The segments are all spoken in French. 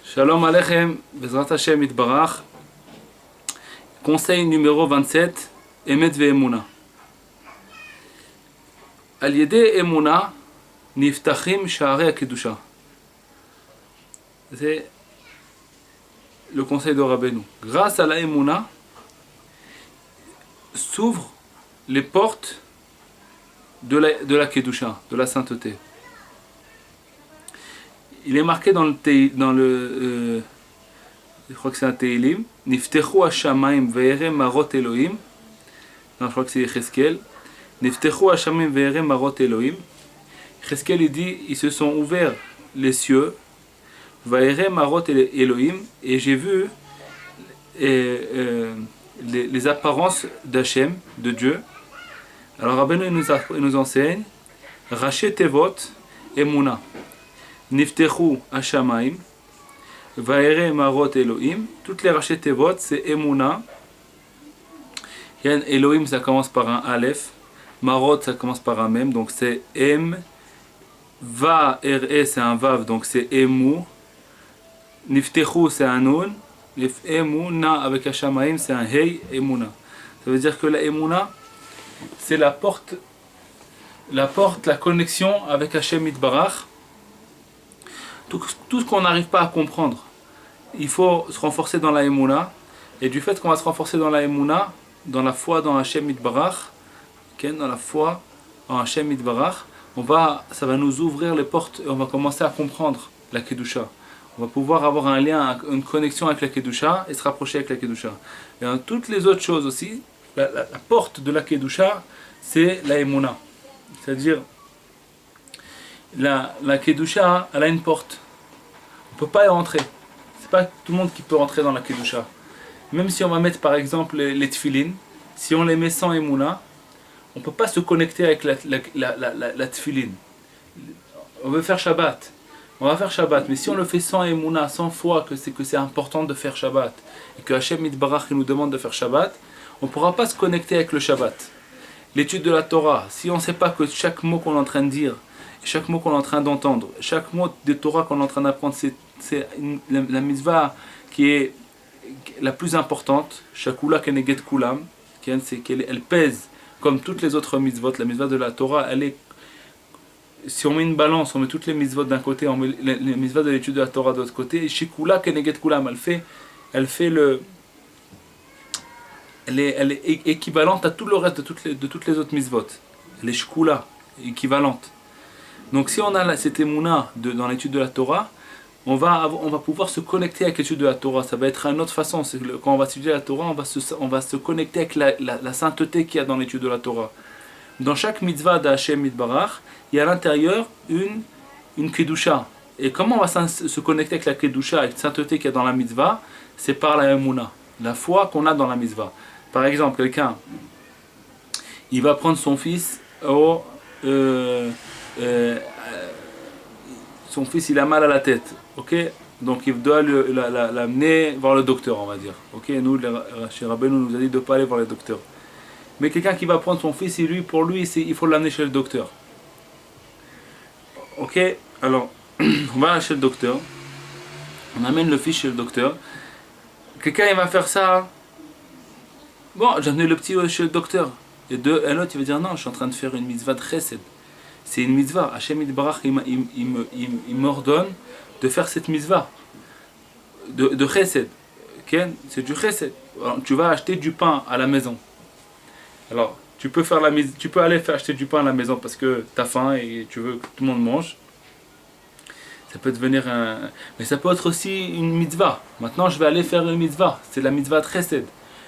Shalom Aleichem, Bezrat Hashem Itbarach. Conseil numéro 27, Emet ve'emuna. Al yedei emuna, niftachim sha'arei hakedusha. C'est le conseil de Rabbeinu. Grâce à la emuna, s'ouvrent les portes de la kedusha, de la sainteté. Il est marqué dans le je crois que c'est un Teilim, Niftechu Hashamayim ve'ere marot Elohim. Non, je crois que c'est Yecheskel. Niftechu Hashamayim ve'ere marot Elohim. Yecheskel, il dit, ils se sont ouverts les cieux, ve'ere marot Elohim, et j'ai vu les apparences d'Hachem, de Dieu. Alors Rabbeinu nous enseigne, Raché Tevot Emuna. Niftechu Hashamayim, Vaere Marot Elohim. Toutes les rachets Tevot, c'est Emuna. Elohim, ça commence par un Aleph. Marot, ça commence par un Mem, donc c'est Em. Va, R-E, c'est un Vav, donc c'est Emu. Niftechu, c'est un Nun. Emuna, avec Hashamayim, c'est un Hei, Emuna. Ça veut dire que la Emuna, c'est la porte, la connexion avec Hashem Itbarach. Tout ce qu'on n'arrive pas à comprendre, il faut se renforcer dans la Emouna. Et du fait qu'on va se renforcer dans la Emouna, dans la foi dans Hashem Itbarach, dans la foi en Hashem Itbarach, ça va nous ouvrir les portes et on va commencer à comprendre la Kedusha. On va pouvoir avoir un lien, une connexion avec la Kedusha et se rapprocher avec la Kedusha. Et dans toutes les autres choses aussi, la porte de la Kedusha, c'est la Emouna. C'est-à-dire, la Kedusha, elle a une porte. On ne peut pas y rentrer. C'est pas tout le monde qui peut rentrer dans la Kedusha. Même si on va mettre par exemple les tefilin, si on les met sans Emouna, on ne peut pas se connecter avec la tefilin. On veut faire Shabbat. On va faire Shabbat, mais si on le fait sans Emouna, sans foi que c'est important de faire Shabbat, et que Hashem Itbarach nous demande de faire Shabbat, on ne pourra pas se connecter avec le Shabbat. L'étude de la Torah, si on ne sait pas que chaque mot qu'on est en train de dire, chaque mot qu'on est en train d'entendre, chaque mot de Torah qu'on est en train d'apprendre, c'est la mitzvah qui est la plus importante. Shakula keneget kulam, c'est qu'elle pèse comme toutes les autres mitzvot. La mitzvah de la Torah, si on met une balance, on met toutes les mitzvot d'un côté, on met les mitzvot de l'étude de la Torah de l'autre côté, Shakula keneget kulam, elle est équivalente à tout le reste de toutes les autres mitzvot. Elle est shkula, équivalente. Donc si on a cette émouna dans l'étude de la Torah, on va pouvoir se connecter avec l'étude de la Torah. Ça va être une autre façon. Quand on va étudier la Torah, on va se connecter avec la sainteté qu'il y a dans l'étude de la Torah. Dans chaque mitzvah d'Hashem Itbarach, il y a à l'intérieur une kedusha. Et comment on va se connecter avec la kedusha, avec la sainteté qu'il y a dans la mitzvah? C'est par la émouna, la foi qu'on a dans la mitzvah. Par exemple, quelqu'un, il va prendre son fils son fils il a mal à la tête, ok, donc il doit l'amener voir le docteur, on va dire, ok, nous chez Rabbeinu nous a dit de ne pas aller voir le docteur, mais quelqu'un qui va prendre son fils et pour lui il faut l'amener chez le docteur, ok, alors on va chez le docteur, on amène le fils chez le docteur, quelqu'un il va faire ça, bon j'ai amené le petit chez le docteur, et un autre il va dire non, je suis en train de faire une mitzvah de chesed. C'est une mitzvah. Hashem Itbarach, il m'ordonne de faire cette mitzvah de chesed. Okay? C'est du chesed. Alors, tu vas acheter du pain à la maison. Alors, tu peux aller acheter du pain à la maison parce que tu as faim et tu veux que tout le monde mange. Ça peut devenir mais ça peut être aussi une mitzvah. Maintenant, je vais aller faire une mitzvah. C'est la mitzvah de chesed.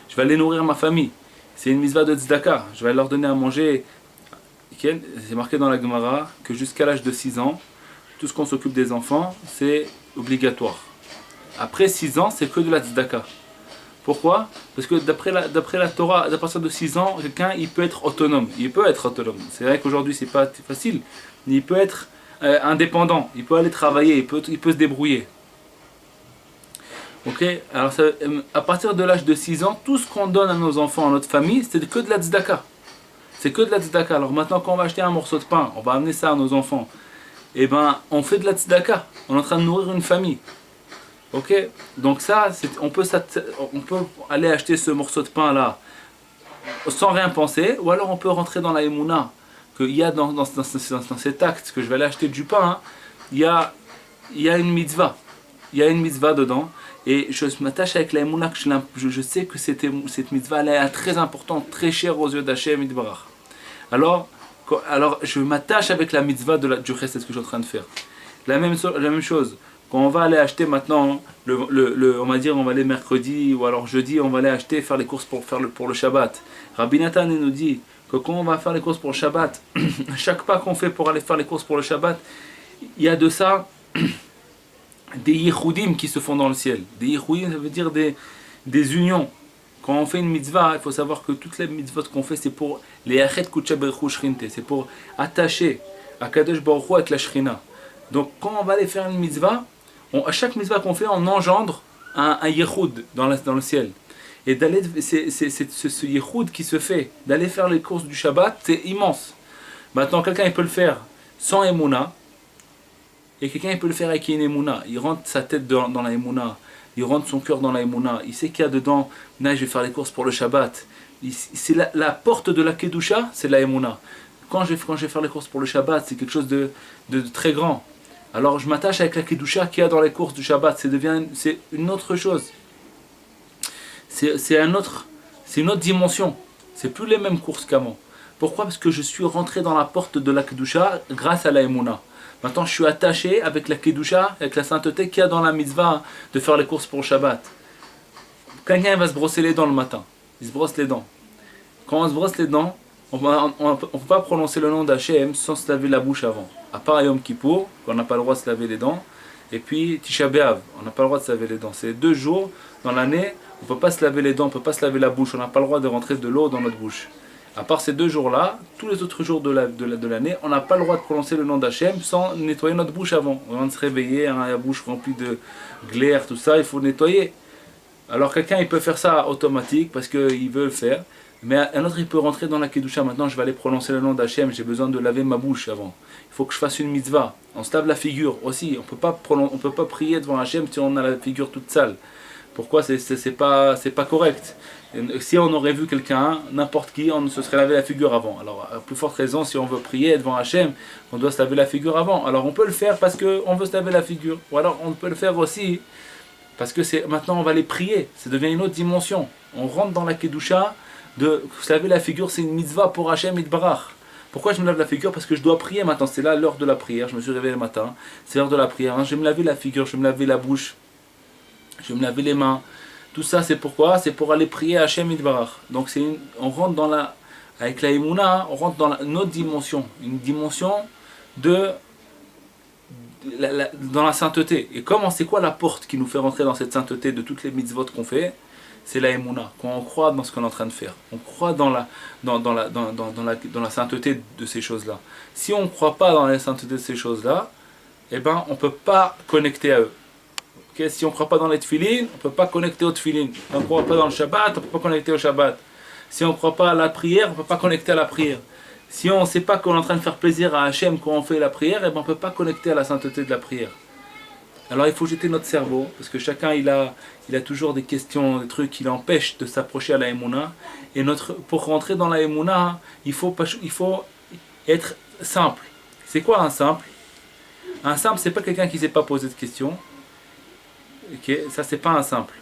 Je vais aller nourrir ma famille. C'est une mitzvah de tzedaka. Je vais leur donner à manger. C'est marqué dans la Gemara que jusqu'à l'âge de 6 ans, tout ce qu'on s'occupe des enfants, c'est obligatoire. Après 6 ans, c'est que de la tzedaka. Pourquoi? Parce que d'après la Torah, à partir de 6 ans, quelqu'un il peut être autonome. Il peut être autonome. C'est vrai qu'aujourd'hui c'est pas facile, mais il peut être indépendant. Il peut aller travailler, il peut se débrouiller. Ok? Alors à partir de l'âge de 6 ans, tout ce qu'on donne à nos enfants, à notre famille, c'est que de la tzedaka. C'est que de la tzedaka. Alors maintenant quand on va acheter un morceau de pain, on va amener ça à nos enfants. Et ben on fait de la tzedaka. On est en train de nourrir une famille. Ok, donc ça, on peut aller acheter ce morceau de pain là sans rien penser, ou alors on peut rentrer dans la émouna qu'il y a dans cet acte que je vais aller acheter du pain, hein, il y a une mitzvah, il y a une mitzvah dedans, et je m'attache avec la émouna que je sais que cette mitzvah elle est très importante, très chère aux yeux d'Hachem Yitbarach. Alors je m'attache avec la mitzvah du chesed, c'est ce que je suis en train de faire. La même chose. Quand on va aller acheter maintenant, on va dire on va aller mercredi ou alors jeudi, on va aller acheter, faire les courses pour le Shabbat. Rabbi Nathan nous dit que quand on va faire les courses pour le Shabbat, chaque pas qu'on fait pour aller faire les courses pour le Shabbat, il y a de ça des yichoudim qui se font dans le ciel. Des yichoudim, ça veut dire des unions. Quand on fait une mitzvah, il faut savoir que toutes les mitzvot qu'on fait, c'est pour les achet kutsha beruchu shrinte, c'est pour attacher à Kadosh Baruch Hu avec la shrina. Donc quand on va aller faire une mitzvah, à chaque mitzvah qu'on fait, on engendre un yichoud dans le ciel. Et d'aller, ce yichoud qui se fait, d'aller faire les courses du Shabbat, c'est immense. Maintenant, quelqu'un il peut le faire sans émouna, et quelqu'un il peut le faire avec une émouna. Il rentre sa tête dans la émouna, il rentre son cœur dans la émouna, il sait qu'il y a dedans, je vais faire les courses pour le Shabbat. C'est la porte de la kedusha, c'est la émouna. Quand je vais faire les courses pour le Shabbat, c'est quelque chose de très grand. Alors je m'attache avec la kedusha qu'il y a dans les courses du Shabbat, c'est une autre chose. C'est une autre dimension. C'est plus les mêmes courses qu'avant. Pourquoi? Parce que je suis rentré dans la porte de la kedusha grâce à la émouna. Maintenant je suis attaché avec la kedusha, avec la sainteté qu'il y a dans la mitzvah de faire les courses pour le Shabbat. Quelqu'un va se brosser les dents le matin. Il se brosse les dents. Quand on se brosse les dents, on ne peut pas prononcer le nom d'Hachem sans se laver la bouche avant. À part Yom Kippour, on n'a pas le droit de se laver les dents. Et puis Tisha B'Av, on n'a pas le droit de se laver les dents. C'est 2 jours dans l'année, on ne peut pas se laver les dents, on ne peut pas se laver la bouche. On n'a pas le droit de rentrer de l'eau dans notre bouche. À part ces 2 jours-là, tous les autres jours de l'année, on n'a pas le droit de prononcer le nom d'Hachem sans nettoyer notre bouche avant. Avant de se réveiller, hein, la bouche remplie de glaire, tout ça, il faut nettoyer. Alors quelqu'un il peut faire ça automatique parce qu'il veut le faire. Mais un autre il peut rentrer dans la kedusha. Maintenant je vais aller prononcer le nom d'Hachem, j'ai besoin de laver ma bouche avant. Il faut que je fasse une mitzvah. On se lave la figure aussi. On peut pas prier devant Hachem si on a la figure toute sale. Pourquoi? C'est pas correct. Si on aurait vu quelqu'un, n'importe qui, on se serait lavé la figure avant. Alors à plus forte raison, si on veut prier devant Hachem, on doit se laver la figure avant. Alors on peut le faire parce qu'on veut se laver la figure. Ou alors on peut le faire aussi parce que maintenant on va aller prier. Ça devient une autre dimension. On rentre dans la kedusha. De se laver la figure, c'est une mitzvah pour Hachem Yitbarach. Pourquoi je me lave la figure? Parce que je dois prier maintenant. C'est là l'heure de la prière. Je me suis réveillé le matin. C'est l'heure de la prière. Je vais me laver la figure, je vais me laver la bouche, je vais me laver les mains. Tout ça, c'est pourquoi? C'est pour aller prier Hachem Yitbarach. Donc on rentre avec la Emouna, on rentre dans une autre dimension. Une dimension dans la sainteté. Et c'est quoi la porte qui nous fait rentrer dans cette sainteté de toutes les mitzvot qu'on fait? C'est la émouna, quand on croit dans ce qu'on est en train de faire. On croit dans la sainteté de ces choses-là. Si on ne croit pas dans la sainteté de ces choses-là, eh ben, on ne peut pas connecter à eux. Okay? Si on ne croit pas dans les tefilines, on ne peut pas connecter aux tefilines. Si on ne croit pas dans le Shabbat, on ne peut pas connecter au Shabbat. Si on ne croit pas à la prière, on ne peut pas connecter à la prière. Si on ne sait pas qu'on est en train de faire plaisir à Hachem quand on fait la prière, eh ben, on ne peut pas connecter à la sainteté de la prière. Alors il faut jeter notre cerveau, parce que chacun il a toujours des questions, des trucs qui l'empêchent de s'approcher à la Emouna. Et pour rentrer dans la Emouna, il faut être simple. C'est quoi un simple? Un simple, c'est pas quelqu'un qui ne s'est pas posé de questions. Okay? Ça, c'est pas un simple.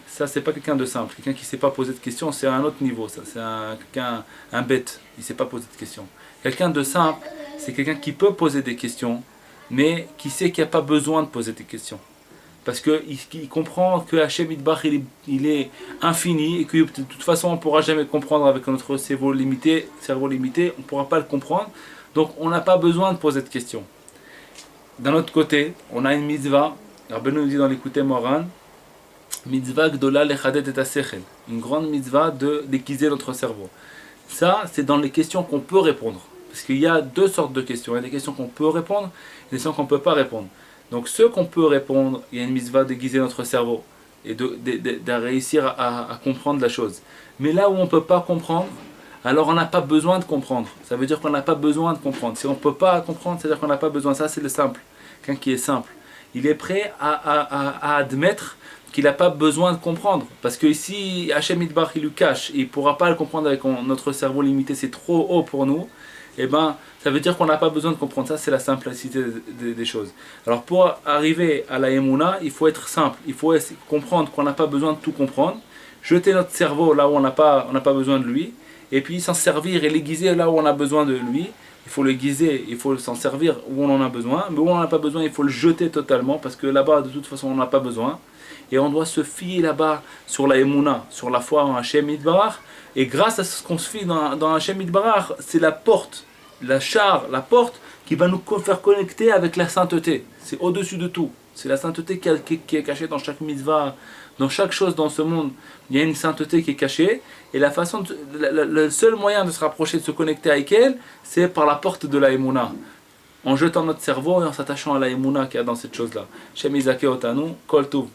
Ça, c'est pas quelqu'un de simple. Quelqu'un qui ne s'est pas posé de questions, c'est à un autre niveau. Ça. C'est un bête, il ne s'est pas posé de questions. Quelqu'un de simple, c'est quelqu'un qui peut poser des questions, mais qui sait qu'il n'y a pas besoin de poser des questions. Parce qu'il comprend que Hachem Yitbarach il est infini et que de toute façon on ne pourra jamais comprendre avec notre cerveau limité, on ne pourra pas le comprendre. Donc on n'a pas besoin de poser de questions. D'un autre côté, on a une mitzvah, Rabbi nous dit dans l'écouté Moran, mitzvah gdola lechadet et asechel, une grande mitzvah d'aiguiser notre cerveau. Ça, c'est dans les questions qu'on peut répondre. Parce qu'il y a 2 sortes de questions. Il y a des questions qu'on peut répondre et des questions qu'on ne peut pas répondre. Donc ceux qu'on peut répondre, il y a une mitzvah d'aiguiser notre cerveau et de réussir à comprendre la chose. Mais là où on ne peut pas comprendre, alors on n'a pas besoin de comprendre. Ça veut dire qu'on n'a pas besoin de comprendre. Si on ne peut pas comprendre, c'est-à-dire qu'on n'a pas besoin. Ça c'est le simple. Quelqu'un qui est simple. il est prêt à admettre qu'il n'a pas besoin de comprendre. Parce que ici, Hachem Yitbarach, il lui cache, et il ne pourra pas le comprendre avec notre cerveau limité, c'est trop haut pour nous. Et ben, ça veut dire qu'on n'a pas besoin de comprendre ça, c'est la simplicité des choses. Alors pour arriver à la Emouna, il faut être simple, il faut comprendre qu'on n'a pas besoin de tout comprendre, jeter notre cerveau là où on n'a pas besoin de lui, et puis s'en servir et l'aiguiser là où on a besoin de lui. Il faut l'aiguiser, il faut s'en servir où on en a besoin, mais où on n'en a pas besoin, il faut le jeter totalement, parce que là-bas, de toute façon, on n'en a pas besoin. Et on doit se fier là-bas sur la Emouna, sur la foi en Hachem Yitbarach. Et grâce à ce qu'on se fie dans Hachem Yitbarach, c'est la porte, la porte qui va nous faire connecter avec la sainteté. C'est au-dessus de tout. C'est la sainteté qui est cachée dans chaque mitzvah, dans chaque chose dans ce monde. Il y a une sainteté qui est cachée. Et le seul moyen de se rapprocher, de se connecter avec elle, c'est par la porte de la Emouna. En jetant notre cerveau et en s'attachant à la Emouna qu'il y a dans cette chose-là. Shem Yizakeh Otanu, Kol Tov.